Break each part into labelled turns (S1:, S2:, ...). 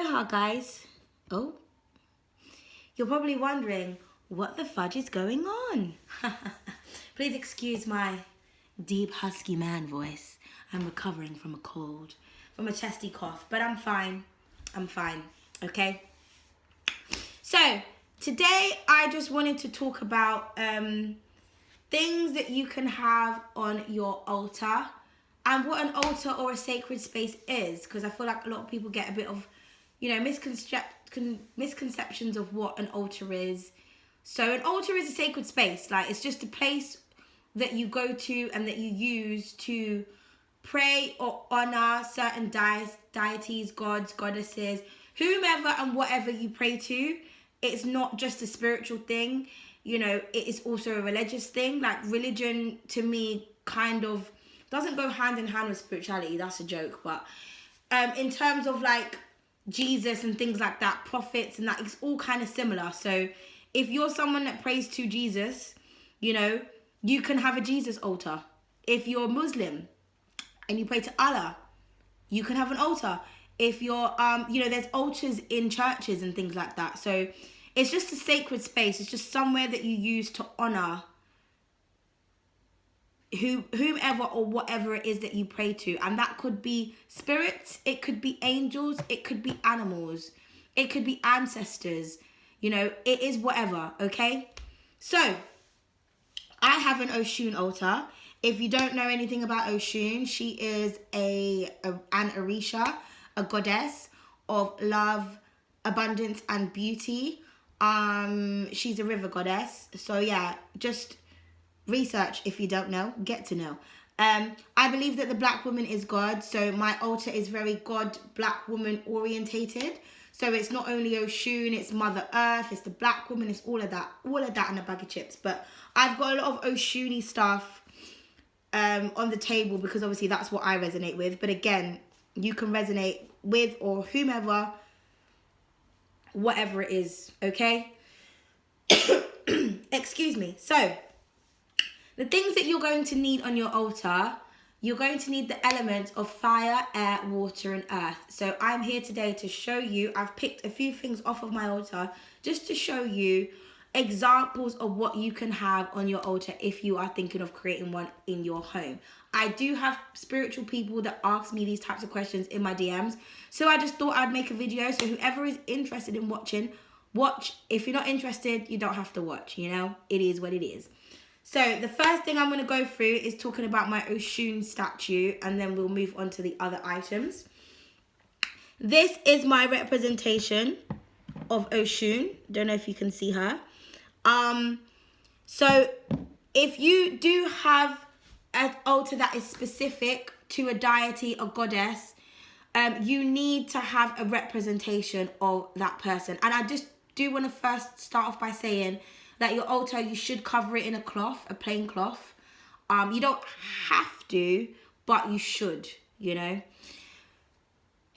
S1: Aloha, guys. Oh, you're probably wondering, what the fudge is going on? Please excuse my deep, husky man voice. I'm recovering from a cold, from a chesty cough, but I'm fine. I'm fine, okay? So, today I just wanted to talk about things that you can have on your altar and what an altar or a sacred space is, because I feel like a lot of people get a bit of, misconceptions of what an altar is. So an altar is a sacred space. Like, it's just a place that you go to and that you use to pray or honor certain deities, gods, goddesses, whomever and whatever you pray to. It's not just a spiritual thing. It is also a religious thing. Like, religion to me kind of doesn't go hand in hand with spirituality. That's a joke. But in terms of like Jesus and things like that, prophets and that, it's all kind of similar. So if you're someone that prays to Jesus, you can have a Jesus altar. If you're Muslim and you pray to Allah, you can have an altar. If you're, there's altars in churches and things like that. So it's just a sacred space. It's just somewhere that you use to honor whomever or whatever it is that you pray to. And that could be spirits, it could be angels, it could be animals, it could be ancestors, it is whatever, okay? So, I have an Oshun altar. If you don't know anything about Oshun, she is an Orisha, a goddess of love, abundance, and beauty. She's a river goddess. So yeah, just research if you don't know, get to know. I believe that the black woman is God, so my altar is very God, black woman orientated. So it's not only Oshun, it's Mother Earth, it's the black woman, it's all of that and a bag of chips. But I've got a lot of Oshuni stuff on the table because obviously that's what I resonate with. But again, you can resonate with or whomever, whatever it is, okay? Excuse me. So, the things that you're going to need on your altar, you're going to need the elements of fire, air, water, and earth. So I'm here today to show you, I've picked a few things off of my altar just to show you examples of what you can have on your altar if you are thinking of creating one in your home. I do have spiritual people that ask me these types of questions in my DMs. So I just thought I'd make a video. So whoever is interested in watching, watch. If you're not interested, you don't have to watch, It is what it is. So the first thing I'm going to go through is talking about my Oshun statue, and then we'll move on to the other items. This is my representation of Oshun. Don't know if you can see her. So if you do have an altar that is specific to a deity, a goddess, you need to have a representation of that person. And I just do want to first start off by saying that your altar, you should cover it in a cloth, a plain cloth. You don't have to, but you should,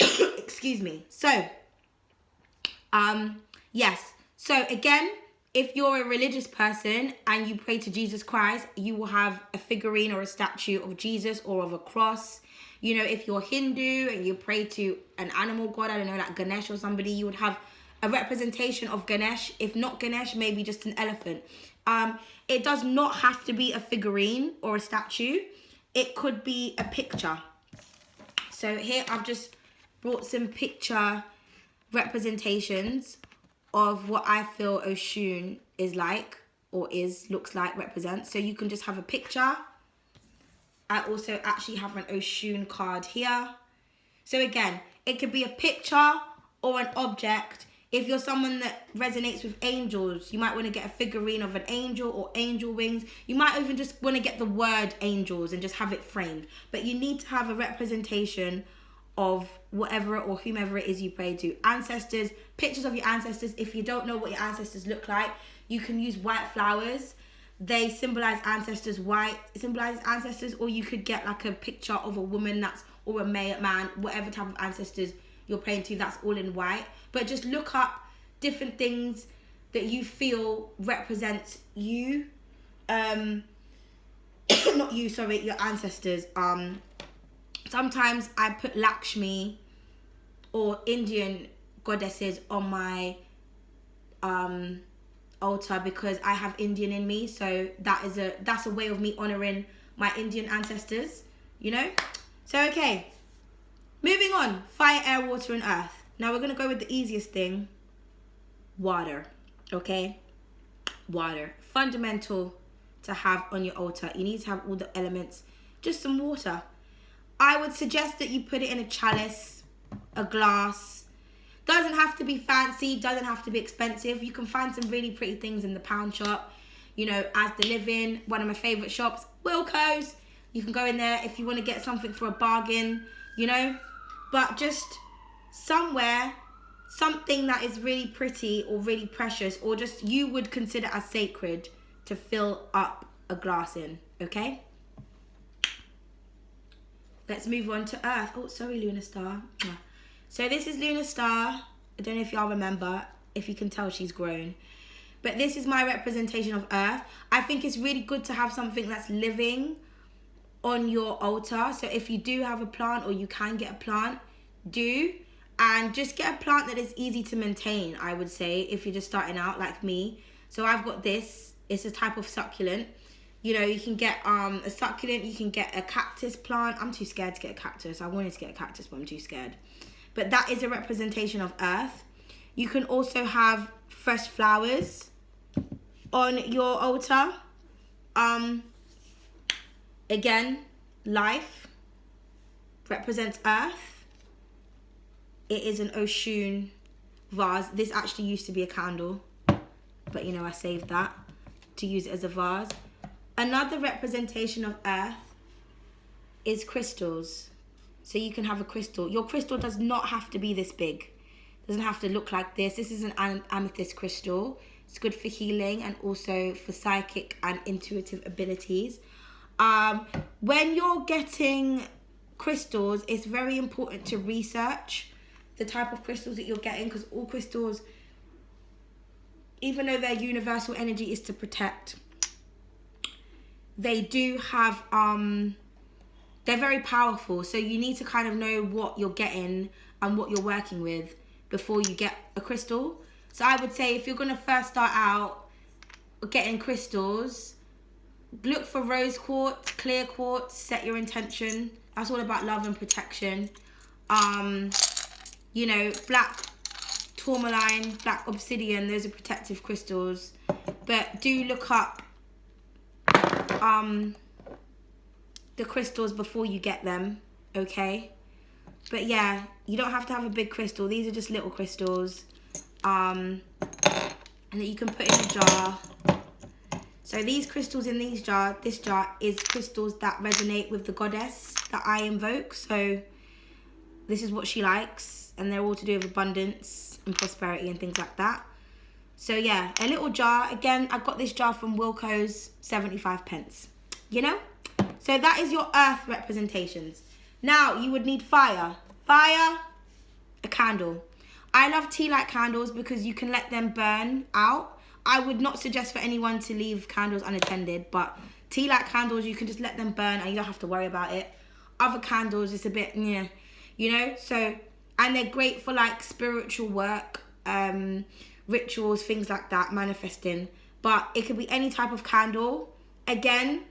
S1: Excuse me. So, yes. So again, if you're a religious person and you pray to Jesus Christ, you will have a figurine or a statue of Jesus or of a cross. If you're Hindu and you pray to an animal god, I don't know, like Ganesh or somebody, you would have a representation of Ganesh. If not Ganesh, maybe just an elephant. It does not have to be a figurine or a statue. It could be a picture. So here I've just brought some picture representations of what I feel Oshun is like, or looks like, represents. So you can just have a picture. I also actually have an Oshun card here. So again, it could be a picture or an object. If you're someone that resonates with angels, you might want to get a figurine of an angel or angel wings. You might even just want to get the word angels and just have it framed. But you need to have a representation of whatever or whomever it is you pray to. Ancestors, pictures of your ancestors. If you don't know what your ancestors look like, you can use white flowers. They symbolize ancestors. White symbolizes ancestors. Or you could get like a picture of a woman or a man, whatever type of ancestors you're praying to, that's all in white. But just look up different things that you feel represents you. Not you, sorry, your ancestors. Sometimes I put Lakshmi or Indian goddesses on my altar because I have Indian in me, so that's a way of me honoring my Indian ancestors, you know. So okay, moving on. Fire, air, water, and earth. Now we're gonna go with the easiest thing. Water. Okay, water, fundamental to have on your altar. You need to have all the elements. Just some water. I would suggest that you put it in a chalice, a glass. Doesn't have to be fancy, doesn't have to be expensive. You can find some really pretty things in the pound shop. You know, As the Living, one of my favourite shops, Wilco's. You can go in there if you want to get something for a bargain, you know. But just somewhere, something that is really pretty or really precious or just you would consider as sacred to fill up a glass in, okay? Let's move on to earth. Oh, sorry, Lunar Star. So this is Lunar Star. I don't know if y'all remember. If you can tell, she's grown. But this is my representation of earth. I think it's really good to have something that's living on your altar. So if you do have a plant or you can get a plant, do. And just get a plant that is easy to maintain, I would say, if you're just starting out like me. So I've got this. It's a type of succulent. You know, you can get a succulent, you can get a cactus plant. I'm too scared to get a cactus. I wanted to get a cactus, but I'm too scared. But that is a representation of earth. You can also have fresh flowers on your altar. Again, life represents earth. It is an Oshun vase. This actually used to be a candle, but you know, I saved that to use it as a vase. Another representation of earth is crystals. So you can have a crystal. Your crystal does not have to be this big. It doesn't have to look like this. This is an amethyst crystal. It's good for healing and also for psychic and intuitive abilities. When you're getting crystals, it's very important to research the type of crystals that you're getting, because all crystals, even though their universal energy is to protect, they do have they're very powerful. So you need to kind of know what you're getting and what you're working with before you get a crystal. So I would say if you're going to first start out getting crystals, look for rose quartz, clear quartz, set your intention. That's all about love and protection. You know, black tourmaline, black obsidian, those are protective crystals. But do look up the crystals before you get them, okay? But yeah, you don't have to have a big crystal. These are just little crystals, and that you can put in a jar. So these crystals in this jar is crystals that resonate with the goddess that I invoke. So this is what she likes, and they're all to do with abundance and prosperity and things like that. So yeah, a little jar. Again, I got this jar from Wilco's, 75p. You know? So that is your earth representations. Now, you would need fire. Fire, a candle. I love tea light candles because you can let them burn out. I would not suggest for anyone to leave candles unattended, but tea light candles, you can just let them burn and you don't have to worry about it. Other candles, it's a bit, yeah, you know? So, and they're great for like spiritual work, rituals, things like that, manifesting. But it could be any type of candle. Again,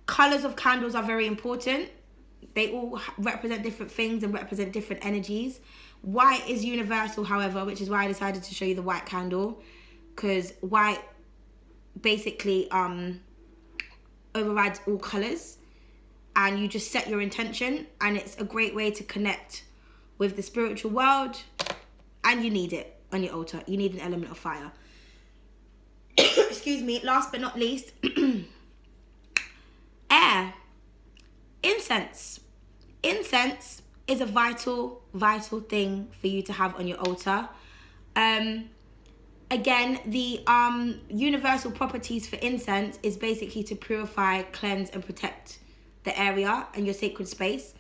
S1: colors of candles are very important. They all represent different things and represent different energies. White is universal, however, which is why I decided to show you the white candle, because white basically overrides all colors, and you just set your intention, and it's a great way to connect with the spiritual world, and you need it on your altar. You need an element of fire. Excuse me. Last but not least, air. Incense. Incense is a vital thing for you to have on your altar. Again, the universal properties for incense is basically to purify, cleanse, and protect the area and your sacred space.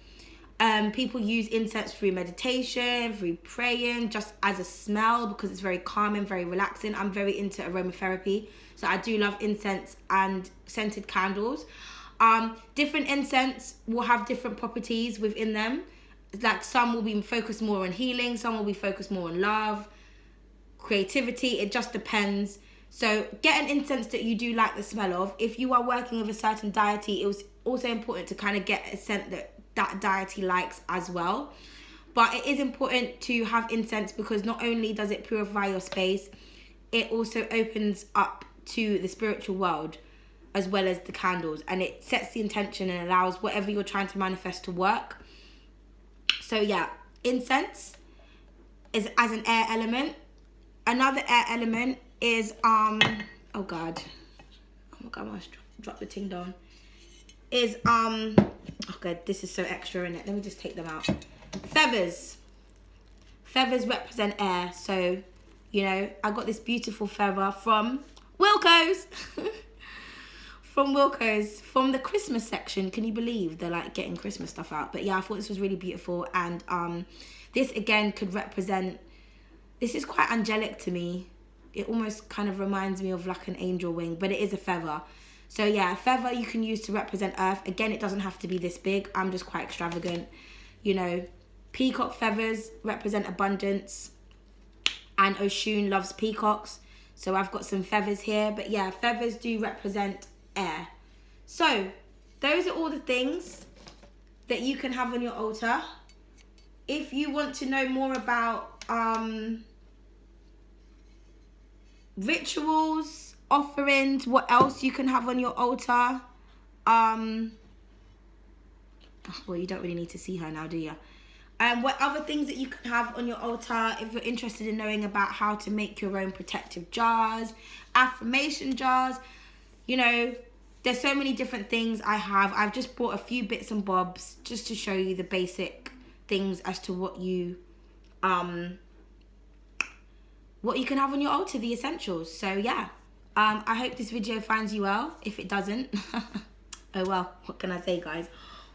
S1: People use incense through meditation, through praying, just as a smell, because it's very calming, very relaxing. I'm very into aromatherapy, so I do love incense and scented candles. Different incense will have different properties within them. like some will be focused more on healing, some will be focused more on love, creativity. It just depends. So get an incense that you do like the smell of. If you are working with a certain deity, it was also important to kind of get a scent that that deity likes as well. But it is important to have incense because not only does it purify your space, it also opens up to the spiritual world as well as the candles, and it sets the intention and allows whatever you're trying to manifest to work. So yeah, incense is as an air element. Another air element is oh my god, I must drop the thing down. Is okay, this is so extra in it. Let me just take them out. Feathers. Feathers represent air. So, you know, I got this beautiful feather from Wilko's. From Wilko's, from the Christmas section. Can you believe they're like getting Christmas stuff out? But yeah, I thought this was really beautiful. And this again could represent, this is quite angelic to me. It almost kind of reminds me of like an angel wing, but it is a feather. So yeah, a feather you can use to represent earth. Again, it doesn't have to be this big. I'm just quite extravagant. You know, peacock feathers represent abundance. And Oshun loves peacocks. So I've got some feathers here. But yeah, feathers do represent air. So those are all the things that you can have on your altar. If you want to know more about rituals, offerings, what else you can have on your altar, well, you don't really need to see her now, do you? What other things that you can have on your altar, if you're interested in knowing about how to make your own protective jars, affirmation jars, you know, there's so many different things I have. I've just brought a few bits and bobs just to show you the basic things as to what you can have on your altar, the essentials. So yeah, I hope this video finds you well. If it doesn't, oh well, what can I say, guys?